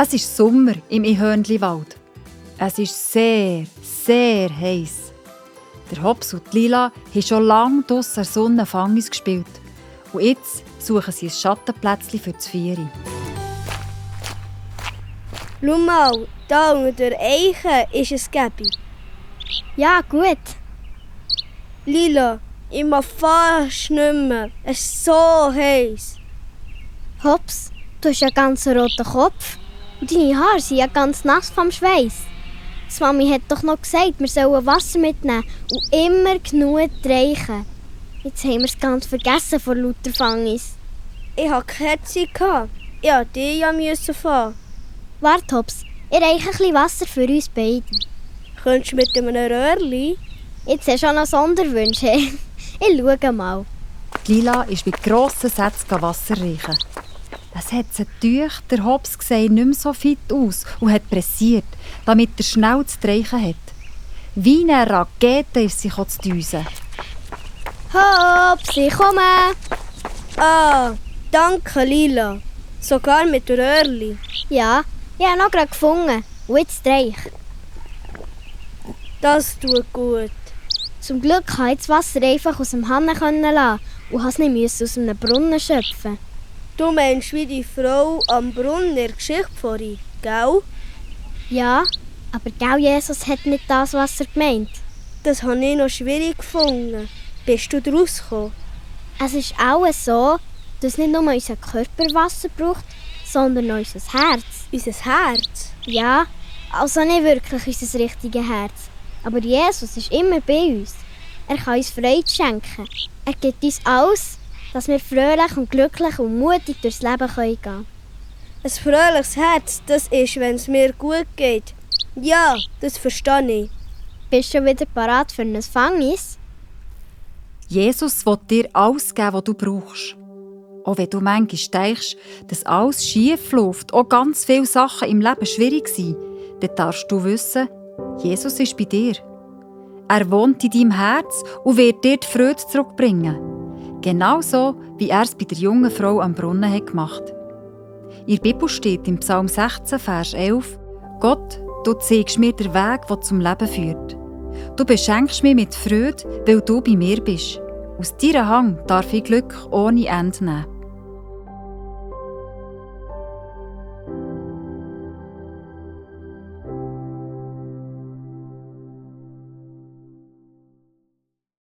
Es ist Sommer im Einhörnliwald. Es ist sehr, sehr heiß. Der Hops und die Lila haben schon lange draussen an der Sonne Fangis gespielt. Und jetzt suchen sie ein Schattenplätzchen für die Vieri. Schau mal, da unter der Eiche ist ein Gäbi. Ja, gut. Lila, ich mag fast nicht mehr. Es ist so heiß. Hops, du hast ja ganz einen roten Kopf. Und deine Haare sind ja ganz nass vom Schweiß. Die Mami hat doch noch gesagt, wir sollen Wasser mitnehmen und immer genug reichen. Jetzt haben wir es ganz vergessen vor lauter Fangis. Ich hatte keine Zeit. Ich musste die ja fahren. Warte, Hops, ich reiche ein bisschen Wasser für uns beide. Könntest du mit einem Röhrchen? Jetzt hast du schon noch Sonderwünsche. Ich schaue mal. Lila ist mit grossen Sätzen Wasser reichen. Es hat sie gedacht, der Hops sieht nicht mehr so fit aus und hat pressiert, damit er schnell zu reichen hat. Wie eine Rakete ist sie zu düsen. Hops, ich komme! Ah, danke Lila. Sogar mit Röhrchen. Ja, ich habe noch gerade gefunden. Und jetzt reich. Das tut gut. Zum Glück konnte ich das Wasser einfach aus dem Hahn lassen und musste es nicht aus einem Brunnen schöpfen. Du meinst wie die Frau am Brunnen in der Geschichte vorhin, gell? Ja, aber gell, Jesus hat nicht das Wasser gemeint. Das habe ich noch schwierig gefunden. Bist du daraus gekommen? Es ist auch so, dass nicht nur unser Körper Wasser braucht, sondern unser Herz. Unser Herz? Ja, also nicht wirklich unser richtiges Herz. Aber Jesus ist immer bei uns. Er kann uns Freude schenken. Er gibt uns alles, dass wir fröhlich und glücklich und mutig durchs Leben gehen können. Ein fröhliches Herz, das ist, wenn es mir gut geht. Ja, das verstehe ich. Bist du schon wieder parat für ein Fangis? Jesus will dir alles geben, was du brauchst. Auch wenn du manchmal denkst, dass alles schief läuft, auch ganz viele Sachen im Leben schwierig sind, dann darfst du wissen, Jesus ist bei dir. Er wohnt in deinem Herz und wird dir die Freude zurückbringen. Genauso, wie er es bei der jungen Frau am Brunnen hat gemacht. In der Bibel steht im Psalm 16, Vers 11, Gott, du zeigst mir den Weg, der zum Leben führt. Du beschenkst mich mit Freude, weil du bei mir bist. Aus deiner Hand darf ich Glück ohne Ende nehmen.